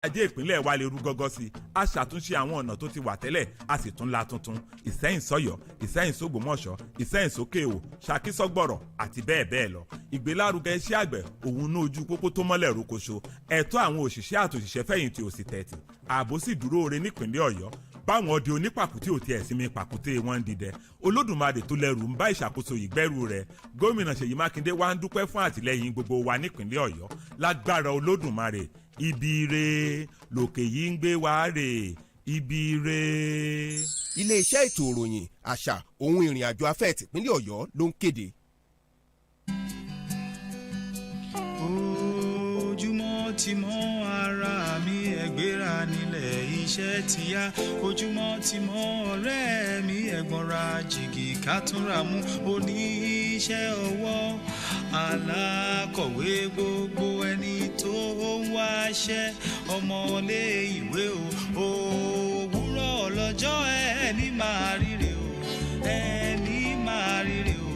ajé ìpínlẹ̀ wa lè rú gọ́gọ́ sí i a ṣàtúnṣe àwọn ọ̀nà tó ti wà tẹ́lẹ̀ a sì tún la tuntun Ìsẹ́yìn sọ́yọ́ Ìsẹ́yìn sógbómọ̀ṣọ́ Ìsẹ́yìn sókè Ìwó Ṣakí sọ́gbọ̀rọ̀ àti bẹ́ẹ̀ bẹ́ẹ̀ lọ ìgbélárugẹ iṣẹ́ àgbẹ̀ òun ní ojú pópó tó mọ́lẹ̀ rókoṣo ẹ̀tọ́ àwọn òṣìṣẹ́ àtòṣìṣẹ́ fẹ̀yìntì òsì tẹ̀tì ààbò sì dúró ore nípìnlẹ̀ Ọ̀yọ́ báwọn ọdẹ onípàkúté òtí ẹ̀sìnmi pàkúté wọn ń dìdẹ Olódùmarè tó lẹ́rù ń bá ìṣàkóso yìí gbẹ́rù rẹ̀ gómìnà Ṣèyí Mákindé wá ń dúpẹ́ fún àtìlẹ́yìn gbogbo wa nípìnlẹ̀ Ọ̀yọ́ lágbára Olódùmarè ibi re lòkè yìí ń gbé wá rè ibi re. Ilé-iṣẹ́ ètò ìròyìn àṣà ohun ìrìn àjò afẹ́ tìpínlẹ̀ Ọ̀yọ́ ló ń kéde. Ojúmọ́ ti mọ́ ara mi ẹgbẹ́ra nílẹ̀ iṣẹ́ ti yá ojúmọ́ ti mọ́ ọ̀rẹ́ mi ẹ̀gbọ́nra jìgì kátúnra mú oníṣẹ́ ọwọ́ alákọ̀wé gbogbo ẹni tó ń wáṣẹ́ ọmọlé ìwé o òwúrọ̀ lọ́jọ́ ẹni máa ríre o ẹni máa ríre o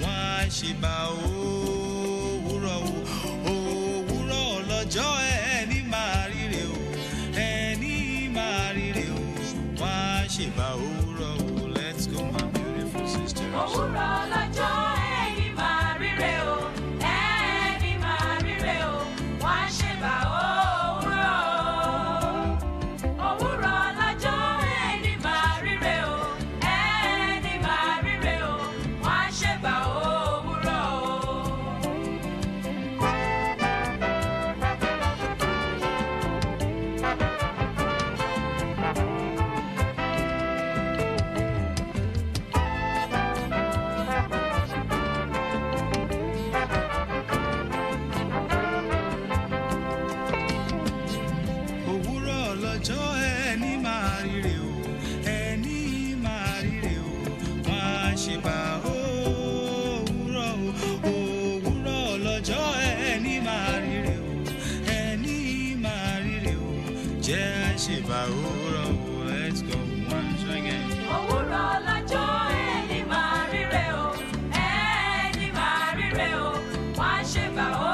wọ́n á ṣe bá òwúrọ̀ o òwúrọ̀ lọ́jọ́ ẹni máa ríre o ẹni máa ríre o wọ́n á ṣe bá òwúrọ̀ o. Let's go my beautiful sisters. Òwúrọ̀ lọ́jọ́ ẹni máa ríre o ẹni máa ríre o wọ́n á ṣe bá òwúrọ̀ o. Òwúrọ̀ lọ́jọ́ ẹni máa ríre o ẹni máa ríre o wọ́n á ṣe bá òwúrọ̀ o. Òwúrọ̀ lọ́jọ́ ẹni máa ríre o ẹni máa ríre o wọ́n á ṣe bá òwúrọ̀ o òwúrọ̀ lọ́jọ́ ẹni máa ríre o ẹni máa ríre o jẹ́ àṣebà òwúrọ̀ o. Let's go once again. Òwúrọ̀ lọ́jọ́ ẹni máa ríre o ẹni máa ríre o wọ́n á ṣe bá o.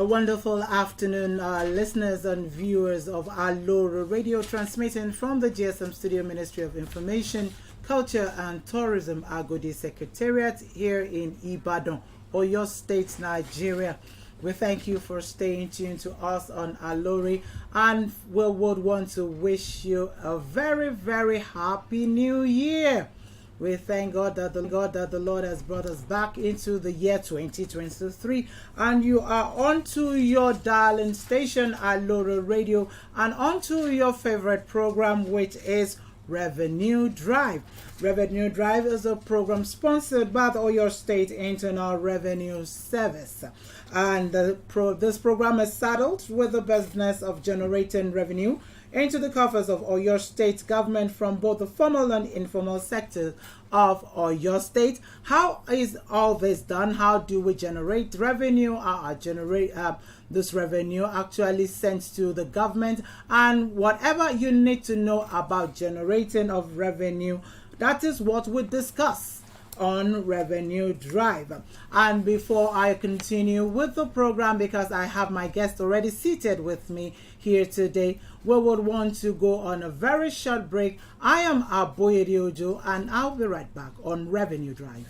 A wonderful afternoon, listeners and viewers of Aloore Radio, transmitting from the GSM Studio Ministry of Information, Culture and Tourism, Agodi Secretariat here in Ibadan, Oyo State, Nigeria. We thank you for staying tuned to us on Aloore, and we would want to wish you a very, very happy new year. We thank God that the Lord has brought us back into the year 2023, and you are onto your darling station, Aloore Radio, and onto your favorite program, which is Revenue Drive. Revenue Drive is a program sponsored by the Oyo State Internal Revenue Service, and this program is saddled with the business of generating revenue into the coffers of Oyo State government from both the formal and informal sectors of Oyo State. How is all this done? How do we generate revenue? How generate this revenue actually sent to the government? And whatever you need to know about generating of revenue, that is what we discuss on Revenue Drive. And before I continue with the program, because I have my guest already seated with me here today, we would want to go on a very short break. I am Aboyede Ojo, and I'll be right back on Revenue Drive.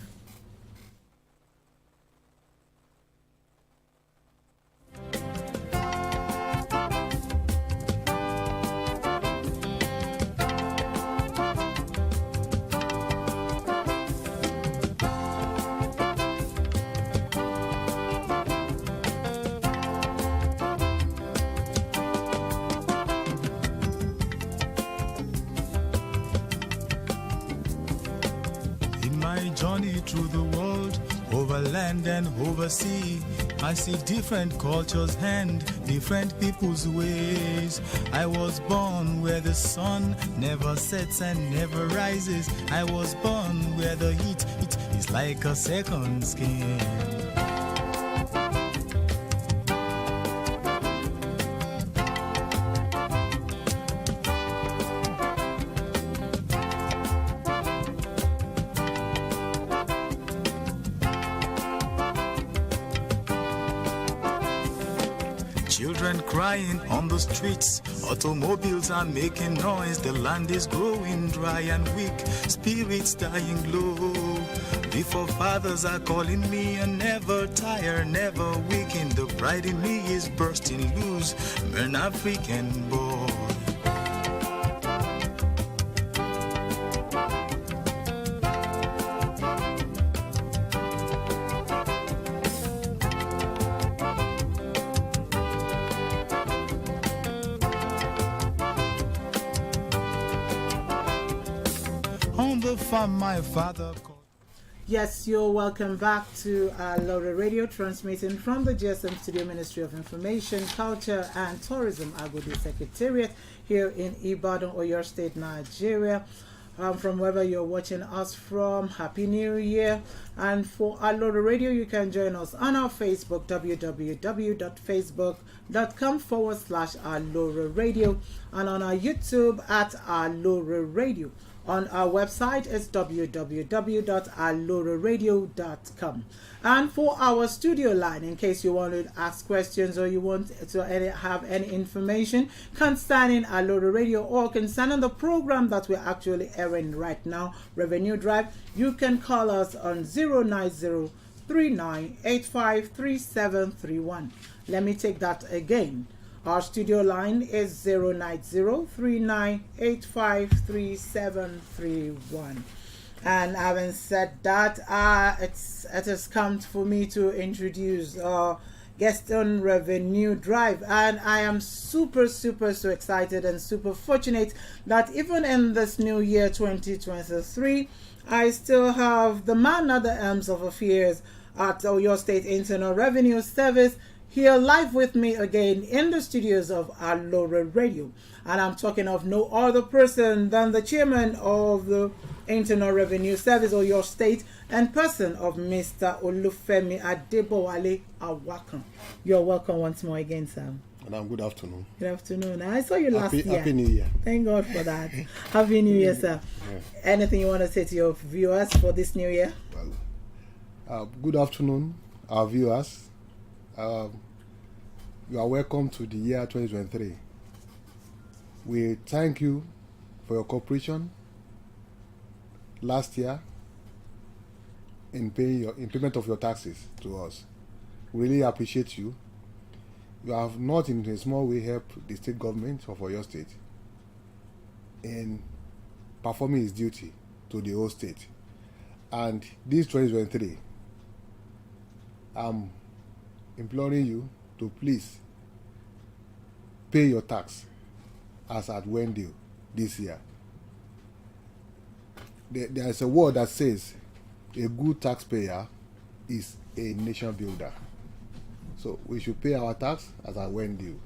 Journey through the world, over land and over sea, I see different cultures and different people's ways. I was born where the sun never sets and never rises. I was born where the heat is like a second skin. children crying on the streets. Automobiles are making noise. The land is growing dry and weak. Spirits dying low. Before fathers are calling me a never tire, never weaken. The pride in me is bursting loose. An African boy. On the farm, my father called. Yes, you're welcome back to Aloore Radio, transmitting from the GSM Studio Ministry of Information, Culture and Tourism, Agodi Secretariat, here in Ibadan, Oyo State, Nigeria. From wherever you're watching us from, Happy New Year. And for Aloore Radio, you can join us on our Facebook, www.facebook.com/Aloore Radio, and on our YouTube at Aloore Radio. On our website is www.alooreradio.com. And for our studio line, in case you want to ask questions or you want to have any information concerning Aloore Radio or concerning the program that we're actually airing right now, Revenue Drive, you can call us on 090-3985-3731. Let me take that again. Our studio line is 090-3985-3731. And having said that, it has come for me to introduce our guest on Revenue Drive. And I am so excited and super fortunate that even in this new year 2023, I still have the man at the helms of affairs at Oyo State Internal Revenue Service here live with me again in the studios of Aloore Radio. And I'm talking of no other person than the chairman of the Internal Revenue Service of your state and person of Mr. Olufemi Adebowale Awakan. You're welcome once more again, Sam. Madam, good afternoon. Good afternoon. I saw you last year. Happy New Year. Thank God for that. Happy New Year, sir. Yeah. Anything you want to say to your viewers for this new year? Well, good afternoon, our viewers. You are welcome to the year 2023. We thank you for your cooperation last year in payment of your taxes to us. We really appreciate you. You have not in a small way helped the state government of Oyo State in performing its duty to the whole state. And this 2023, I'm imploring you to please pay your tax as at when due this year. There is a word that says a good taxpayer is a nation builder. So we should pay our tax as at when due.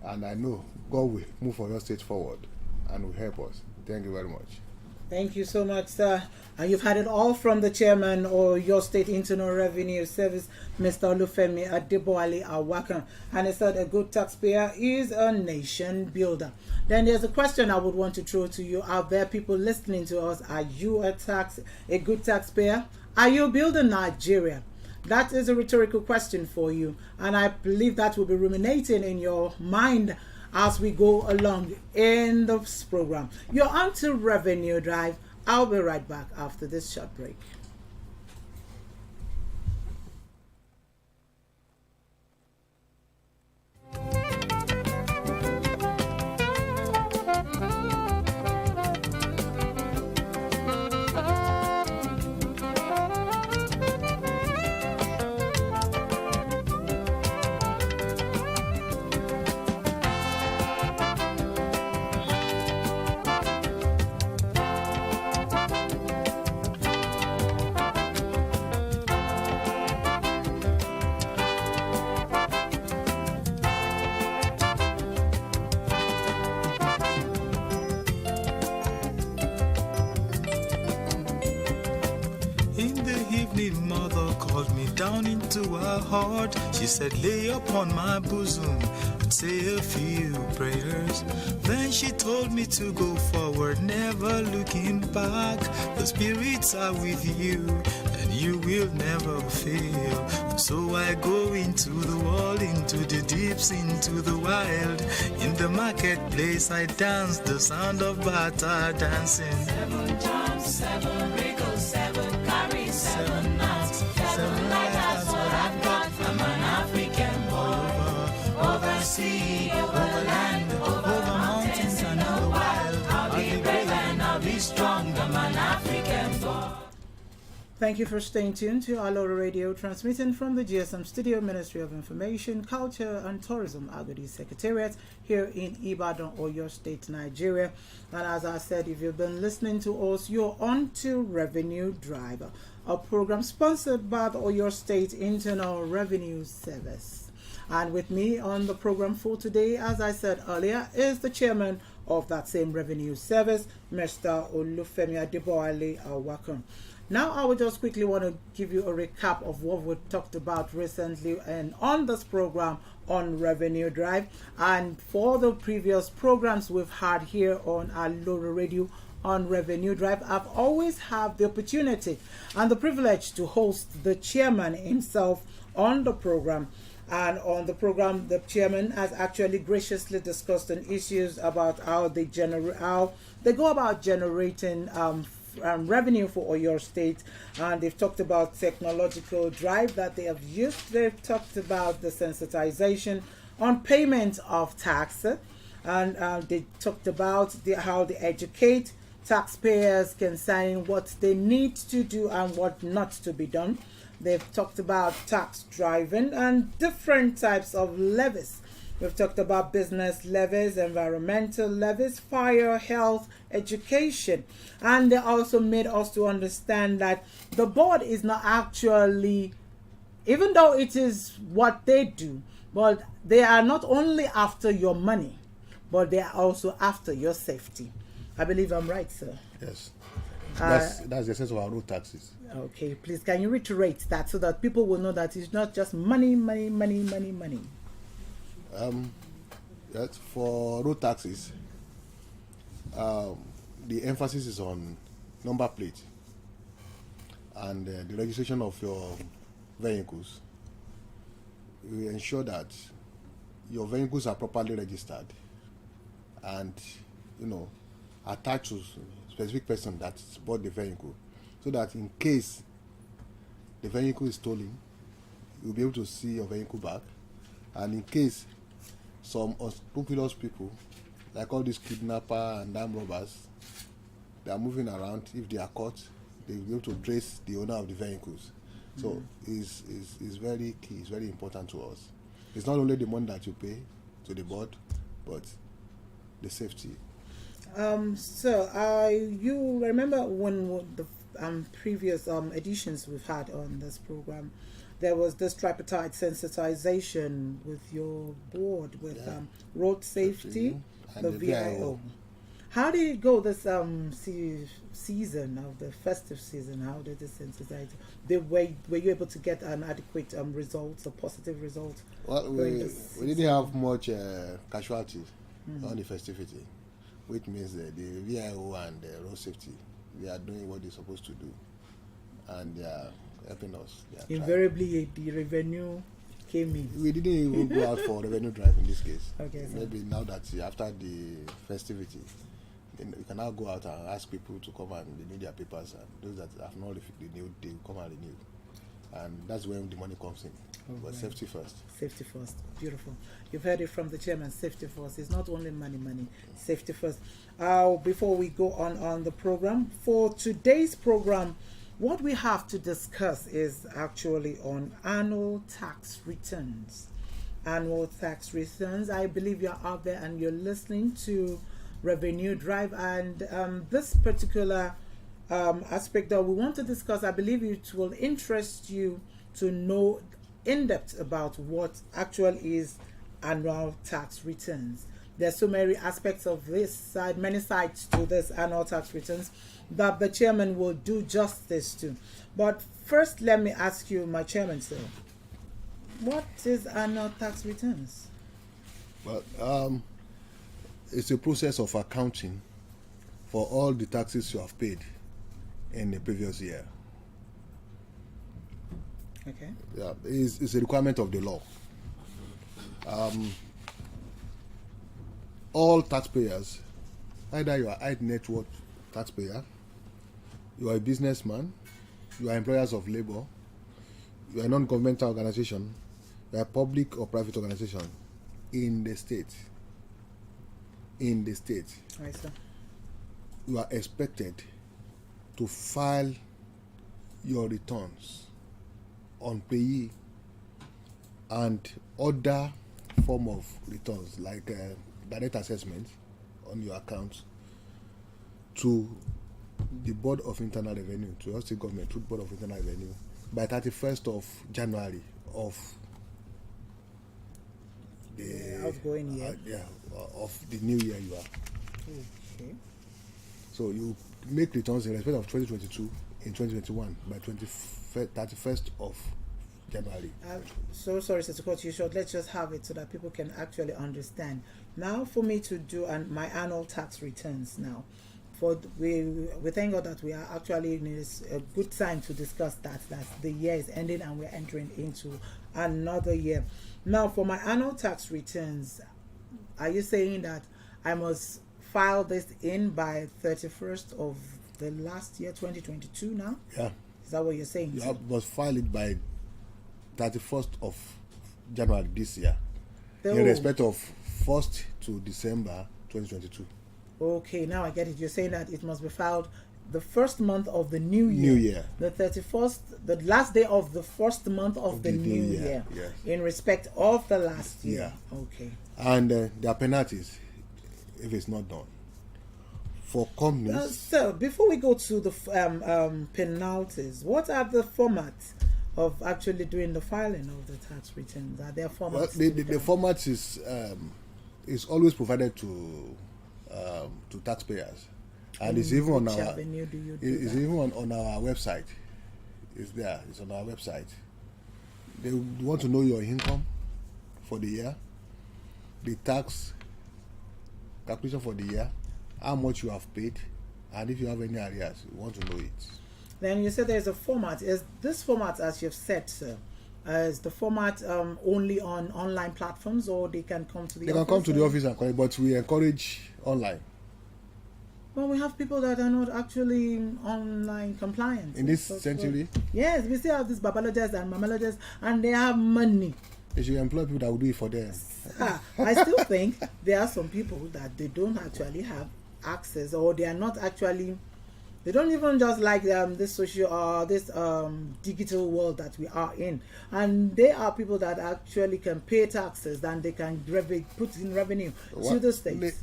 And I know God will move Oyo State forward and will help us. Thank you very much. Thank you so much, sir. And you've had it all from the chairman of your state Internal Revenue Service, Mr. Olufemi Adebowale Awakan. And he said a good taxpayer is a nation builder. Then there's a question I would want to throw to you out there, people listening to us. Are you a good taxpayer? Are you building Nigeria? That is a rhetorical question for you. And I believe that will be ruminating in your mind as we go along in this program. You're on to Revenue Drive. I'll be right back after this short break. Mother called me down into her heart. She said, lay upon my bosom say a few prayers. Then she told me to go forward, never looking back. The spirits are with you, and you will never fail. So I go into the world, into the deeps, into the wild. In the marketplace I dance, the sound of bata dancing. 7 jumps, 7 wriggles, 7 carries, 7 knots, 7 lives, that's what I've got. I'm an African boy. Over sea, over land, over mountains and the wild. I'll be brave and I'll be strong. I'm an African boy. Thank you for staying tuned to Aloore Radio, transmitting from the GSM Studio, Ministry of Information, Culture and Tourism, Agodi Secretariat, here in Ibadan, Oyo State, Nigeria. And as I said, if you've been listening to us, you're on to Revenue Drive, a program sponsored by the Oyo State Internal Revenue Service. And with me on the program for today, as I said earlier, is the chairman of that same revenue service, Mr. Olufemi Adeboale. Welcome. Now, I would just quickly want to give you a recap of what we've talked about recently and on this program on Revenue Drive. And for the previous programs we've had here on Aloore Radio on Revenue Drive, I've always had the opportunity and the privilege to host the chairman himself on the program. And on the program, the chairman has actually graciously discussed on issues about how they go about generating revenue for Oyo State, and they've talked about technological drive that they have used. They've talked about the sensitization on payment of tax, and they talked about how they educate taxpayers concerning what they need to do and what not to be done. They've talked about tax driving and different types of levies. We've talked about business levies, environmental levies, fire, health, education. And they also made us to understand that the board is not actually, even though it is what they do, but they are not only after your money, but they are also after your safety. I believe I'm right, sir. Yes. That's the essence of our road taxes. Okay, please, can you reiterate that so that people will know that it's not just money. Yes, for road taxes, the emphasis is on number plate and the registration of your vehicles. We ensure that your vehicles are properly registered and, attached to specific person that bought the vehicle, so that in case the vehicle is stolen, you'll be able to see your vehicle back. And in case some unscrupulous people, like all these kidnappers and armed robbers, they are moving around, if they are caught, they will be able to trace the owner of the vehicles. So it's very key, it's very important to us. It's not only the money that you pay to the board, but the safety. So you remember when the previous editions we've had on this program, there was this tripartite sensitization with your board with road safety, the VIO. How did it go this season of the festive season? How did this sensitize? Were you able to get an adequate results, a positive result? Well, we didn't have much casualties on the festivity, which means the VIO and the road safety, they are doing what they're supposed to do, and they are helping us. Invariably, the revenue came in. We didn't even go out for revenue drive in this case. Okay, maybe now that after the festivity, then we can now go out and ask people to come and renew their papers, and those that have not renewed, they will come and renew, and that's when the money comes in. But safety first. Safety first. Beautiful. You've heard it from the chairman. Safety first. It's not only money. Safety first. Before we go on the program, for today's program, what we have to discuss is actually on annual tax returns. Annual tax returns. I believe you're out there and you're listening to Revenue Drive, and this particular aspect that we want to discuss, I believe it will interest you to know in depth about what actually is annual tax returns. There's so many aspects of this side, many sides to this annual tax returns that the chairman will do justice to. But first, let me ask you, my chairman, sir, what is annual tax returns? Well, it's a process of accounting for all the taxes you have paid in the previous year. Okay. Yeah, it's a requirement of the law. All taxpayers, either you are high net worth taxpayer, you are a businessman, you are employers of labor, you are a non-governmental organization, you are a public or private organization in the state. Right, sir. You are expected to file your returns on payee and other form of returns like direct assessment on your account to the Board of Internal Revenue, to your state government, to the Board of Internal Revenue by 31st of January of the outgoing year. Of the new year you are. Okay. So you make returns in respect of 2022 in 2021 by 31st of January. So sorry, Sir, to cut you short. Let's just have it so that people can actually understand. Now, for me to do my annual tax returns now, we thank God that we are actually in a good time to discuss that the year is ending and we're entering into another year. Now, for my annual tax returns, are you saying that I must file this in by 31st of the last year, 2022 now? Yeah. Is that what you're saying? You must file it by 31st of January this year in respect of 1st to December 2022. Okay, now I get it. You're saying that it must be filed the first month of the new year. New year. The 31st, the last day of the first month of the new year. Yes. In respect of the last year. Yeah. Okay. And there are penalties if it's not done. For companies. So, before we go to the penalties, what are the formats of actually doing the filing of the tax returns? Are there formats? Well, the format is always provided to taxpayers, and it's even on our even on our website. It's there. It's on our website. They want to know your income for the year, the tax calculation for the year, how much you have paid, and if you have any arrears, you want to know it. Then you said there's a format. Is this format, as you've said, sir, is the format only on online platforms, or they can come to the office? They can come to the office and collect, but we encourage online. Well, we have people that are not actually online compliant. In this century? Yes, we still have these babalogists and mamalogists, and they have money. They should employ people that will do it for them. I still think there are some people that they don't actually have access, or they are not actually, they don't even just like this social this digital world that we are in, and they are people that actually can pay taxes and they can put in revenue to the state.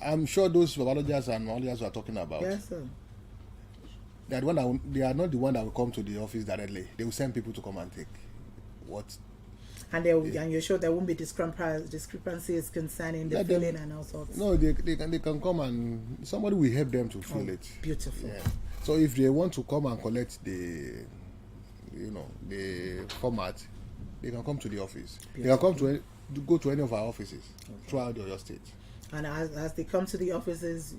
I'm sure those biologists and biologists we are talking about. Yes, sir. They are not the one that will come to the office directly. They will send people to come and take what. And and you're sure there won't be discrepancies concerning the filling and all sorts. No, they can come and somebody will help them to fill it. Beautiful. Yeah. So if they want to come and collect the format, they can come to the office. Beautiful. They can come to go to any of our offices throughout your state. And as they come to the offices,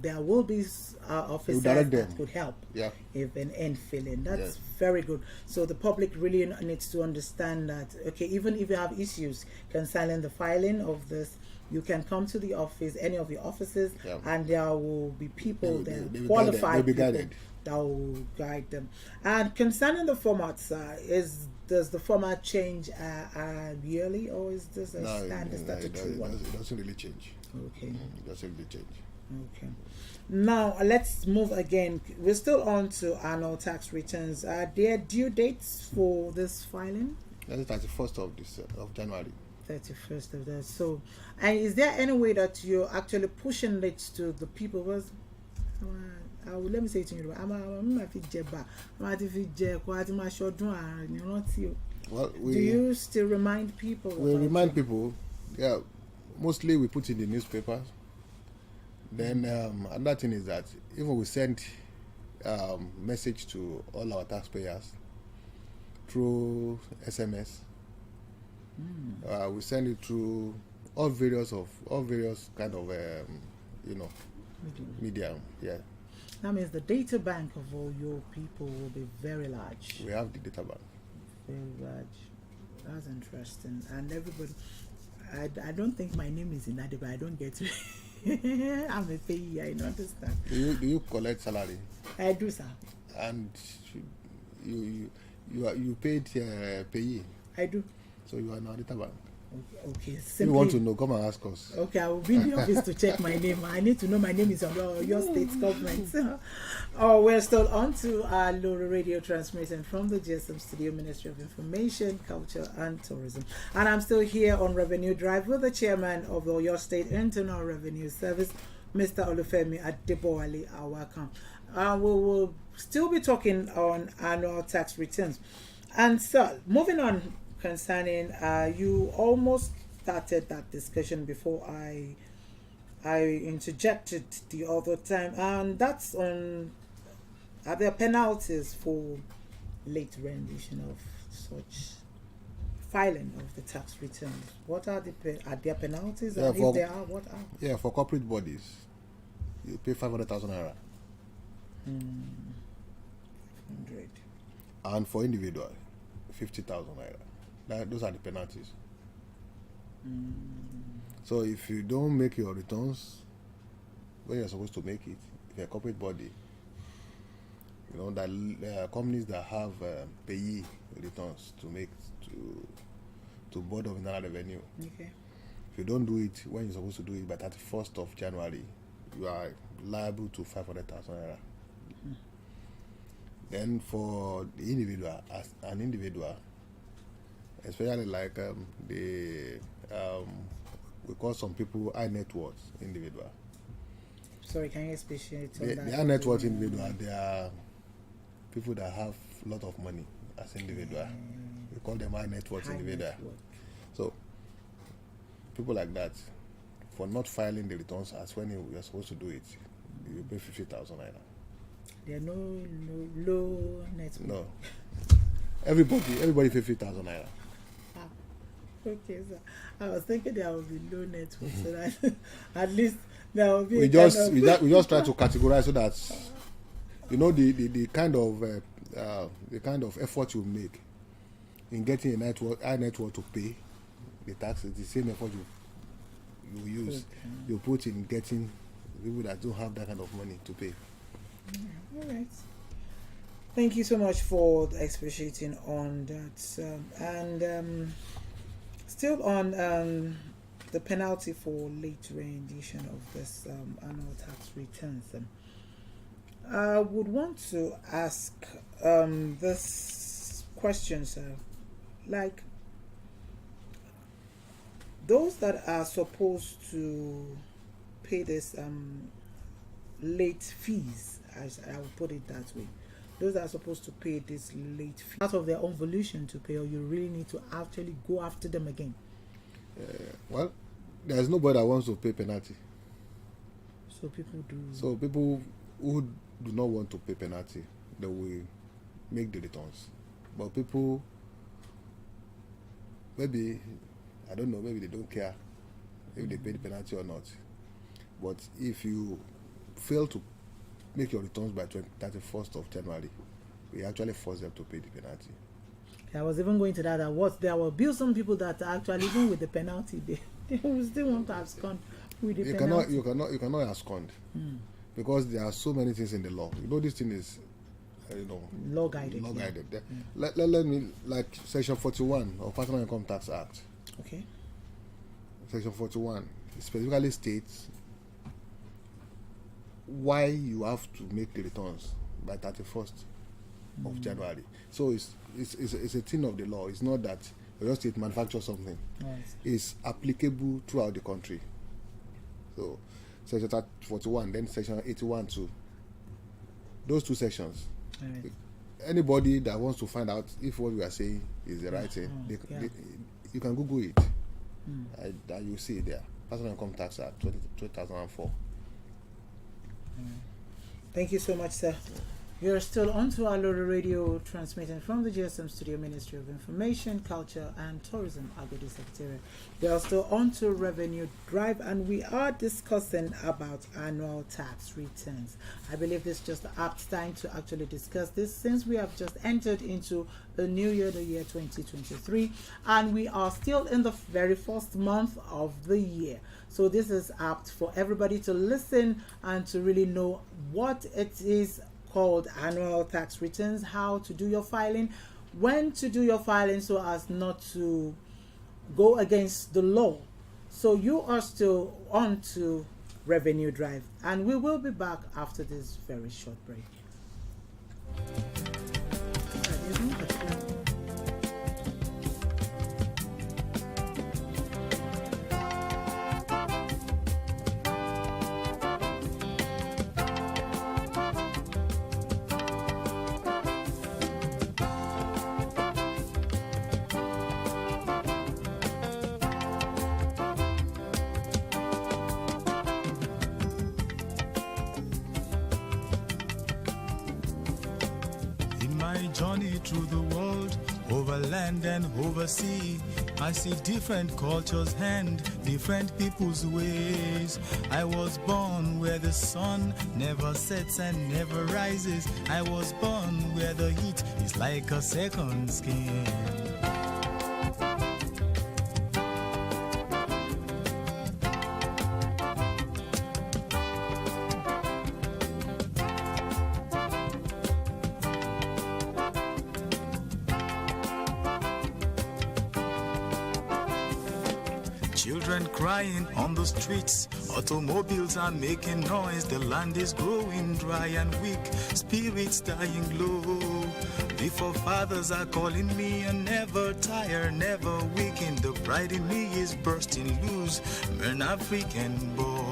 there will be officers that could help in filling. That's very good. So the public really needs to understand that, okay, even if you have issues concerning the filing of this, you can come to the office, any of the offices, and there will be people there, qualified people that will guide them. And concerning the formats, does the format change yearly, or is this a standard statutory one? It doesn't really change. Okay. It doesn't really change. Okay. Now let's move again. We're still on to annual tax returns. Are there due dates for this filing? That's the 31st of January. 31st of that. So, and is there any way that you're actually pushing it to the people? Because let me say it to you. Well, do you still remind people? We remind people. Yeah, mostly we put in the newspapers. Then another thing is that even we send message to all our taxpayers through SMS. We send it through all various kind of media. Yeah, That means the data bank of all your people will be very large. we have the data bank. Very large. That's interesting. And everybody, I don't think my name is in that, but I don't get it. I'm a payee. I don't understand. Do you collect salary? I do, sir. And you paid payee, I do. so you are now data bank. Okay. If you want to know, come and ask us. Okay, I will be in the office to check my name. I need to know my name is on your state government. Oh, we're still on to our Aloore radio transmission from the GSM Studio, Ministry of Information, Culture and Tourism. And I'm still here on Revenue Drive with the chairman of the Oyo State Internal Revenue Service, Mr. Olufemi Adebowale Awakam. We will still be talking on annual tax returns. And so, moving on concerning, you almost started that discussion before I interjected the other time, and that's on, are there penalties for late rendition of such filing of the tax returns? What are there penalties? Yeah, And if there are, what are? Yeah, for corporate bodies, you pay 500,000 naira. 100. And for individual, 50,000 naira. Those are the penalties. So if you don't make your returns when you're supposed to make it, if you're a corporate body, you know that there are companies that have payee returns to make to Board of Internal Revenue. Okay. If you don't do it when you're supposed to do it by 31st of January, you are liable to 500,000 naira. Then for the individual, as an individual, especially like we call some people high net worth individual. Sorry, can you expatiate on that? The high net worth individual, they are people that have a lot of money as individual. We call them high net worth individual. So people like that, for not filing the returns as when you are supposed to do it, you pay 50,000 naira. There are no low net worth. No. Everybody pay 50,000 naira. Okay, so I was thinking there will be low net worth, so that at least there will be. We just try to categorize so that you know the kind of effort you make in getting a high net worth to pay the tax is the same effort you use. Okay. You put in getting people that don't have that kind of money to pay. All right. Thank you so much for expatiating on that. Still on the penalty for late rendition of this annual tax returns. I would want to ask this question, sir. Like, those that are supposed to pay this late fees, as I will put it that way, those that are supposed to pay this late fee out of their own volition to pay, or you really need to actually go after them again? Well, there's nobody that wants to pay penalty. So people do. So people who do not want to pay penalty, they will make the returns. But people, maybe, I don't know, maybe they don't care if they pay the penalty or not. But if you fail to make your returns by 31st of January, we actually force them to pay the penalty. I was even going to that there will be some people that actually, even with the penalty, they will still want to abscond with the penalty. You cannot abscond because there are so many things in the law. You know, this thing is law guided. Yeah. Let me, like Section 41 of Personal Income Tax Act. Okay. Section 41 specifically states why you have to make the returns by 31st of January. So it's a thing of the law. It's not that Oyo State manufactures something. Nice. It's applicable throughout the country. So Section 41, then Section 81 too. Those two sections. Right. Anybody that wants to find out if what we are saying is the right thing, you can Google it. That you see it there. Personal Income Tax Act 2004. Thank you so much, sir. You're still on to Aloore Radio, transmitting from the GSM Studio, Ministry of Information, Culture and Tourism, Agodi Secretariat. You're still on to Revenue Drive, and we are discussing about annual tax returns. I believe this is just the apt time to actually discuss this, since we have just entered into a new year, the year 2023, and we are still in the very first month of the year. So this is apt for everybody to listen and to really know what it is called annual tax returns, how to do your filing, when to do your filing so as not to go against the law. So you are still on to Revenue Drive, and we will be back after this very short break. Journey through the world, over land and over sea, I see different cultures and different people's ways. I was born where the sun never sets and never rises. I was born where the heat is like a second skin. Children crying on the streets, automobiles are making noise, the land is growing dry and weak, spirits dying low. The forefathers are calling me a never tire, never weaken, the pride in me is bursting loose, an African boy.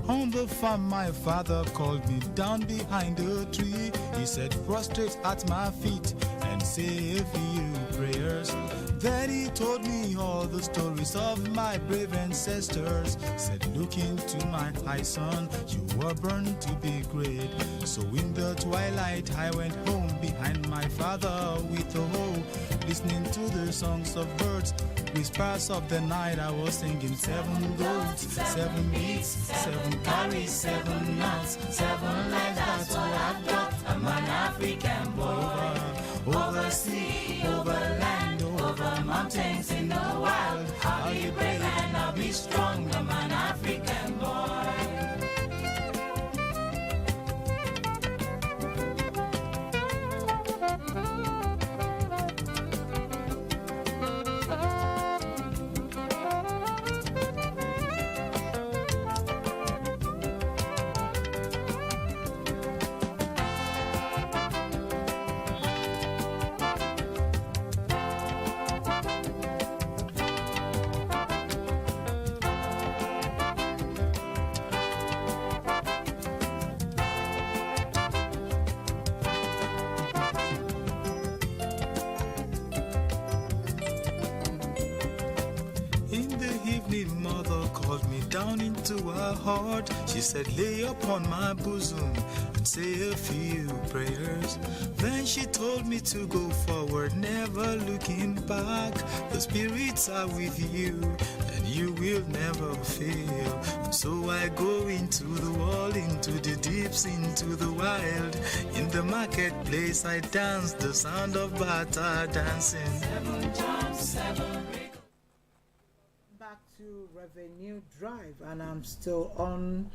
On the farm, my father called me down behind a tree. He said, prostrate at my feet and say a few prayers. Then he told me all the stories of my brave ancestors. Said, look into my eyes, son, you were born to be great. So in the twilight, I went home behind my father with a hoe, listening to the songs of birds. Whispers of the night, I was singing 7 goats, 7 beats, 7 carries, 7 nuts, 7 lives, that's what I've got. I'm an African boy. Over sea, over land, over mountains in the wild. I'll be brave and I'll be strong. I'm an African boy. Mother called me down into her heart. She said, lay upon my bosom and say a few prayers. Then she told me to go forward, never looking back. The spirits are with you and you will never fail. So I go into the wall, into the deeps, into the wild. In the marketplace I dance, the sound of bata dancing. 7 jumps, 7 to Revenue Drive, and I'm still on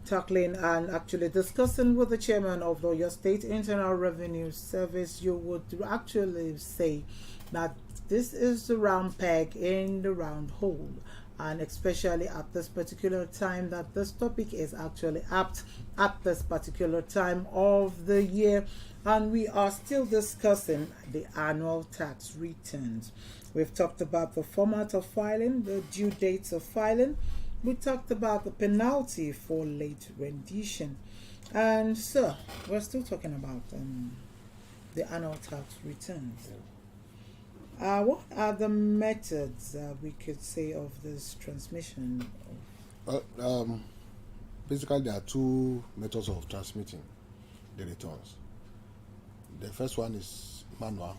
tackling and actually discussing with the chairman of the Oyo State Internal Revenue Service. You would actually say that this is the round peg in the round hole, and especially at this particular time that this topic is actually apt at this particular time of the year, and we are still discussing the annual tax returns. We've talked about the format of filing, the due dates of filing, we talked about the penalty for late rendition. And sir, we're still talking about the annual tax returns. What are the methods we could say of this transmission? Basically, there are two methods of transmitting the returns. The first one is manual,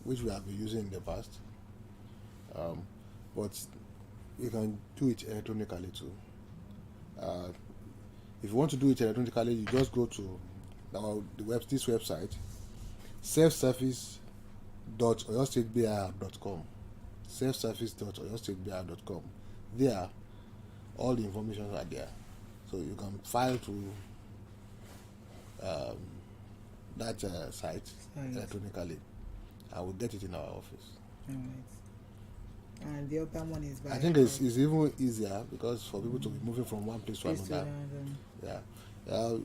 which we have been using in the past, but you can do it electronically too. If you want to do it electronically, you just go to this website, selfservice.oyostatebr.com. selfservice.oyostatebr.com. There, all the information are there, so you can file to that site electronically. I will get it in our office. All right. And the other one is by I think it's even easier because for people to be moving from one place to another. Yeah.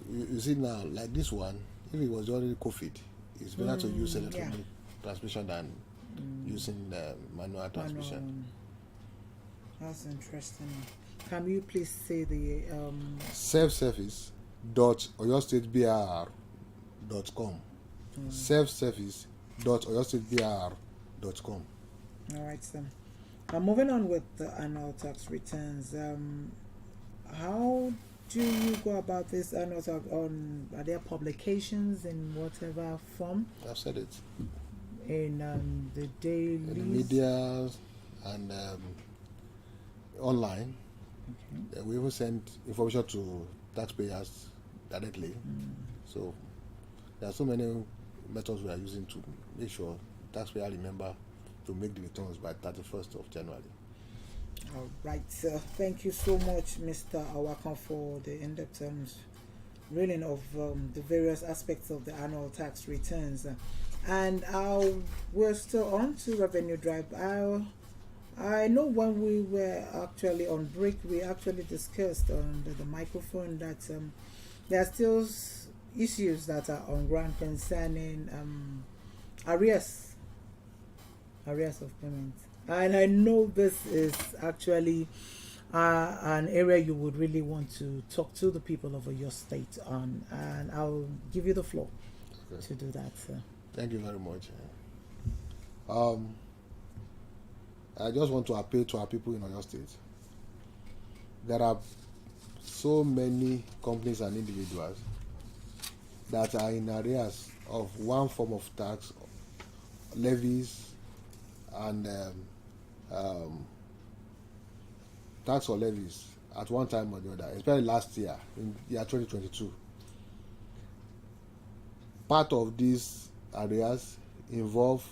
You see now, like this one, if it was already COVID, it's better to use electronic transmission than using manual transmission. That's interesting. Can you please say the selfservice.oyostatebr.com. selfservice.oyostatebr.com. All right, sir. Moving on with the annual tax returns. How do you go about this annual tax? Are there publications in whatever form? I've said it. In the daily, in the media and online. Okay. We even send information to taxpayers directly. So there are so many methods we are using to make sure taxpayers remember to make the returns by 31st of January. All right, sir. Thank you so much, Mr. Awakan, for the in-depth reading of the various aspects of the annual tax returns. And we're still on to Revenue Drive. I know when we were actually on break, we actually discussed on the microphone that there are still issues that are on ground concerning arrears of payment. And I know this is actually an area you would really want to talk to the people of your state on, and I'll give you the floor to do that, sir. Thank you very much. I just want to appeal to our people in Oyo State. There are so many companies and individuals that are in arrears of one form of tax, levies, and tax or levies at one time or the other, especially last year, in year 2022. Part of these arrears involve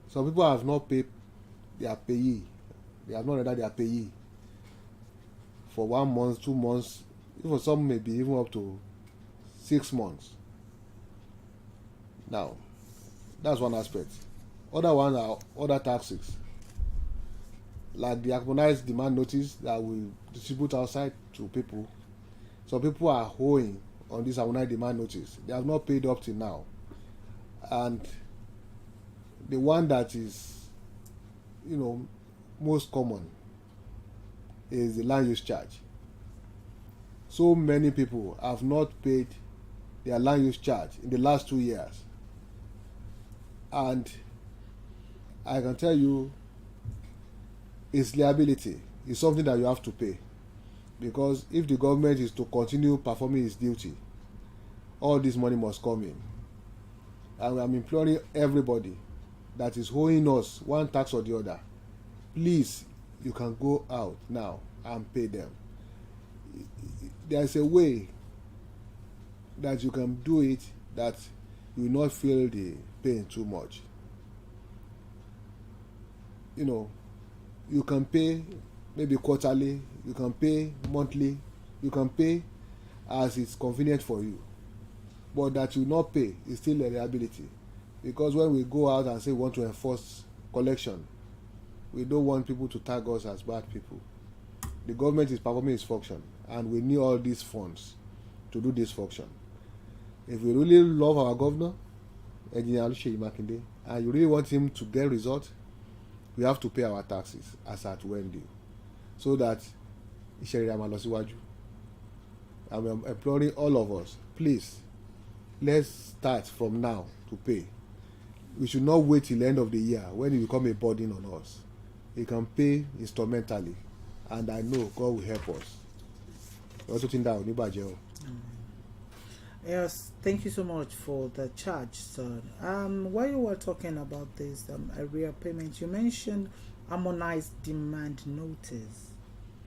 some people have not paid their payee. They have not rendered their payee for 1 month, 2 months, even some maybe even up to 6 months. Now, that's one aspect. Other ones are other taxes, like the harmonized demand notice that we distribute outside to people. Some people are owing on this harmonized demand notice. They have not paid up till now. And the one that is, most common is the land use charge. So many people have not paid their land use charge in the last 2 years. And I can tell you, its liability is something that you have to pay, because if the government is to continue performing its duty, all this money must come in. And I'm imploring everybody that is owing us one tax or the other, please, you can go out now and pay them. There's a way that you can do it that you will not feel the pain too much. You can pay maybe quarterly, you can pay monthly, you can pay as it's convenient for you. But that you not pay is still a liability. Because when we go out and say we want to enforce collection, we don't want people to tag us as bad people. The government is performing its function, and we need all these funds to do this function. If we really love our governor, Engineer Aloore Makinde, and you really want him to get results, we have to pay our taxes as at when due, so that iṣẹ́ rere a máa lọ síwájú. I'm imploring all of us, please, let's start from now to pay. We should not wait till the end of the year when it become a burden on us. We can pay instrumentally, and I know God will help us. Also think that oníbàjẹ́ o. Yes, thank you so much for the charge, sir. While you were talking about this arrear payment, you mentioned harmonized demand notice.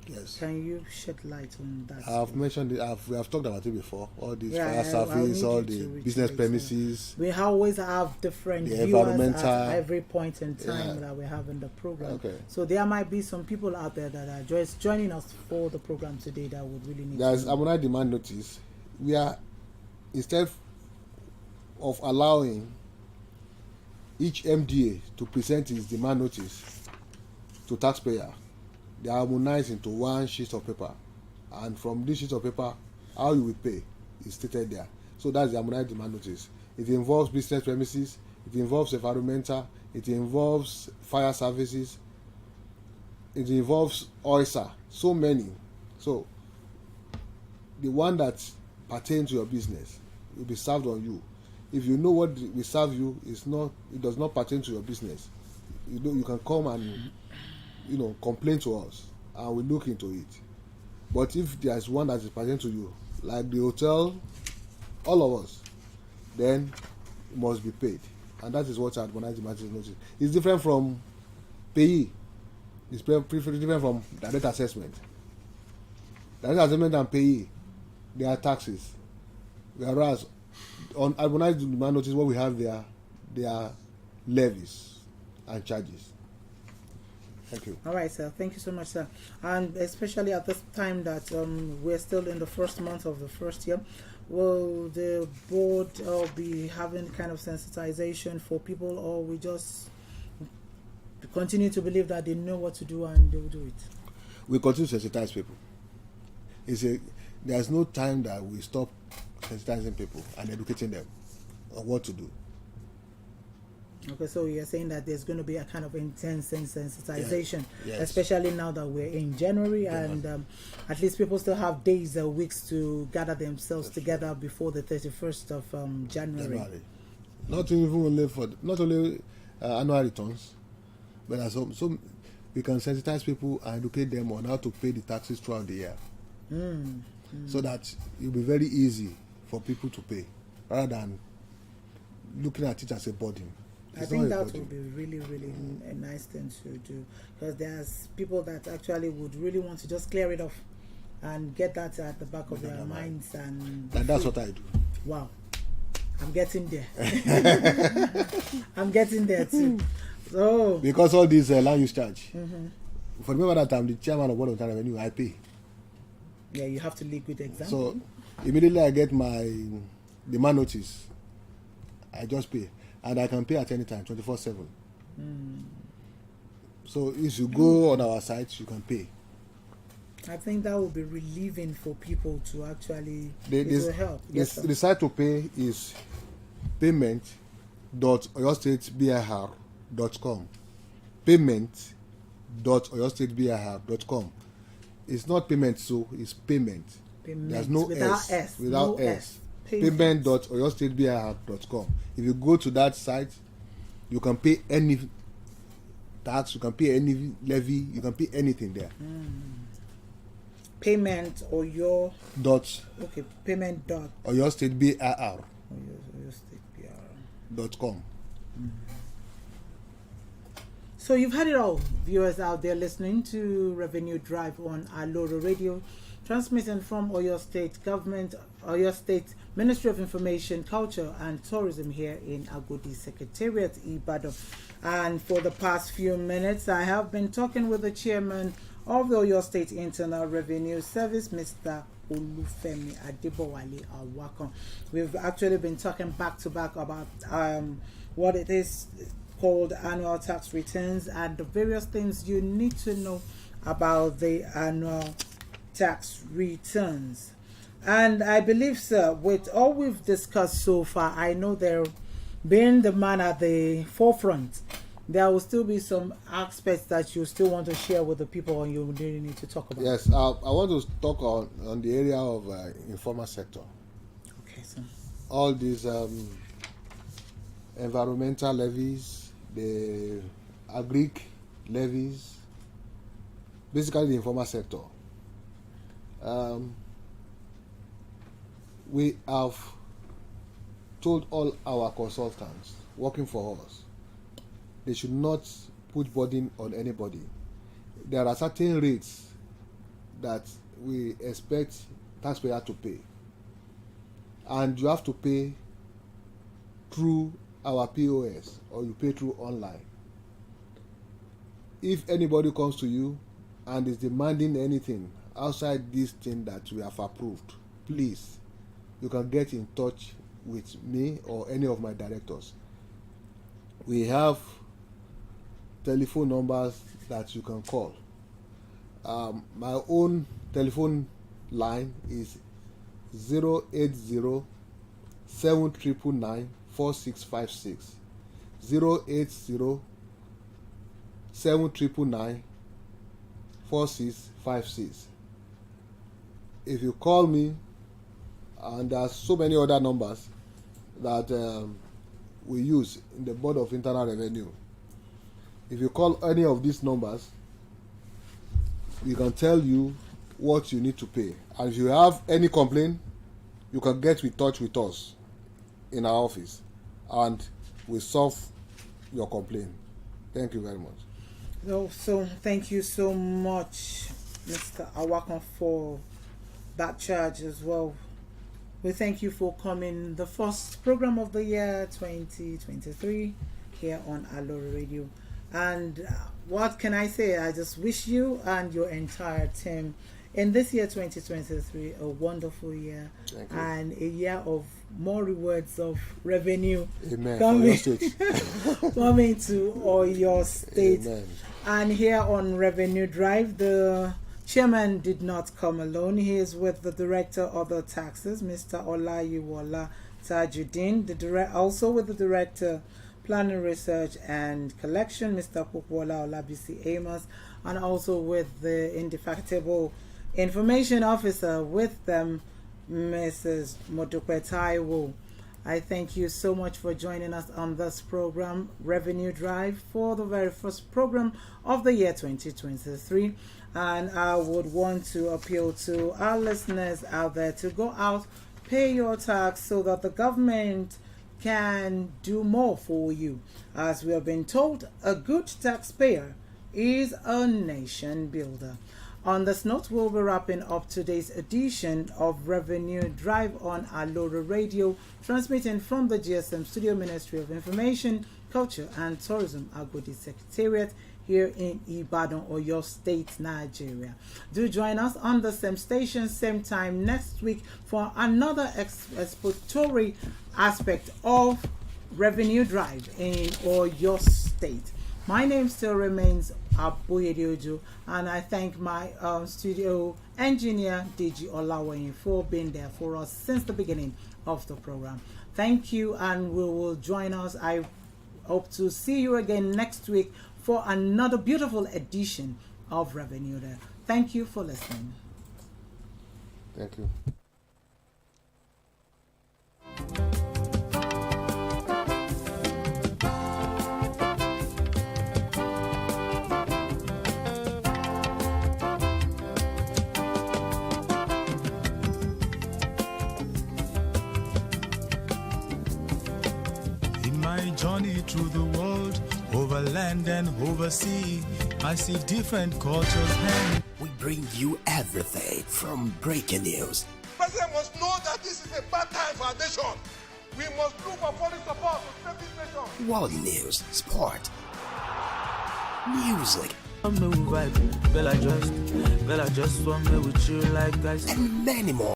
Yes. Can you shed light on that? I've mentioned it. We have talked about it before. All these Yeah, fire I'll service, need all you the to business reiterate, premises. We always have different The viewers environmental- at every point in time Yeah. that we have in the program. Okay. So there might be some people out there that are just joining us for the program today that would really need There's to harmonized demand notice. We are, instead of allowing each MDA to present his demand notice to taxpayer, they are harmonized into one sheet of paper, and from this sheet of paper, how you will pay is stated there. So that's the harmonized demand notice. It involves business premises, it involves environmental, it involves fire services, it involves OISA, so many. So the one that pertains to your business will be served on you. If you know what will serve you is not, it does not pertain to your business, you know, you can come and complain to us and we look into it. But if there is one that is pertaining to you, like the hotel, all of us, then it must be paid, and that is what harmonized demand notice. It's different from payee. It's different from direct assessment. Direct assessment and payee, they are taxes, whereas on harmonized demand notice, what we have there, they are levies and charges. Thank you. All right, sir. Thank you so much, sir. And especially at this time that we're still in the first month of the first year, will the board be having kind of sensitization for people, or we just continue to believe that they know what to do and they will do it? We continue to sensitize people. There's no time that we stop sensitizing people and educating them on what to do. Okay, so you're saying that there's going to be a kind of intense sensitization, Yes. especially now that we're in January, and at least people still have days or weeks to gather themselves together before the 31st of January. Not only annual returns, but as so we can sensitize people and educate them on how to pay the taxes throughout the year, so that it will be very easy for people to pay, rather than looking at it as a burden. I think that would be really, really a nice thing to do, because there's people that actually would really want to just clear it off and get that at the back of their minds. And that's what I do. Wow, I'm getting there. I'm getting there too. So because all these land use charge, for the moment that I'm the chairman of Board of Internal Revenue, I pay. Yeah, you have to lead with example. So immediately I get my demand notice, I just pay. And I can pay at any time, 24/7. So if you go on our site, you can pay. I think that will be relieving for people to actually it will help. Yes, sir. The site to pay is payment.oyostatebir.com. Payment.oyostatebir.com. It's not payment, so it's payment. There's no without S. Without no S. Payment.oyostatebir.com. If you go to that site, you can pay any tax, you can pay any levy, you can pay anything there. Payment or your payment dot oyostatebir.com. So you've had it all, viewers out there listening to Revenue Drive on Aloore Radio, transmitting from Oyo State Government, Oyo State Ministry of Information, Culture and Tourism here in Agodi Secretariat, Ibadan. And for the past few minutes, I have been talking with the chairman of the Oyo State Internal Revenue Service, Mr. Olufemi Adebowale Awakon. We've actually been talking back to back about what it is called annual tax returns and the various things you need to know about the annual tax returns. And I believe, sir, with all we've discussed so far, I know there being the man at the forefront there will still be some aspects that you still want to share with the people and you really need to talk about. Yes, I want to talk on the area of informal sector. Okay, so All these environmental levies, the agric levies, basically the informal sector. We have told all our consultants working for us they should not put burden on anybody. There are certain rates that we expect taxpayer to pay, and you have to pay through our POS or you pay through online. If anybody comes to you and is demanding anything outside this thing that we have approved, please, you can get in touch with me or any of my directors. We have telephone numbers that you can call. My own telephone line is 080 7999 4656. 080 7999 4656. If you call me, and there are so many other numbers that we use in the Board of Internal Revenue. If you call any of these numbers, we can tell you what you need to pay. And if you have any complaint, you can get in touch with us in our office and we solve your complaint. Thank you very much. So thank you so much, Mr. Awakon, for that charge as well. We thank you for coming the first program of the year 2023 here on Aloore Radio. And what can I say? I just wish you and your entire team in this year 2023 a wonderful year and a year of more rewards of revenue. Amen. coming For your state. coming to all your states. Amen. And here on Revenue Drive, the chairman did not come alone. He is with the director of the taxes, Mr. Olayiwola Tajuddin, also with the director Planning Research and Collection, Mr. Popwola Olabisi Amos, and also with the indefatigable information officer with them, Mrs. Modupe Taiwo. I thank you so much for joining us on this program, Revenue Drive, for the very first program of the year 2023. And I would want to appeal to our listeners out there to go out, pay your tax so that the government can do more for you. As we have been told, a good taxpayer is a nation builder. On this note, we'll be wrapping up today's edition of Revenue Drive on Aloore Radio, transmitting from the GSM Studio Ministry of Information, Culture and Tourism, Agodi Secretariat, here in Ibadan, Oyo State, Nigeria. Do join us on the same station, same time next week for another expository aspect of Revenue Drive in Oyo State. My name still remains Aboyediojo, and I thank my studio engineer, Deji Olawayin, for being there for us since the beginning of the program. Thank you, and we will join us. I hope to see you again next week for another beautiful edition of Revenue There. Thank you for listening. Thank you. Journey through the world, over land and over sea, I see different cultures and We bring you everything from breaking news, President must know that this is a bad time for our nation. We must look for foreign support to save this nation. world news, sport, music, Bella just want me with you like guys. and many more.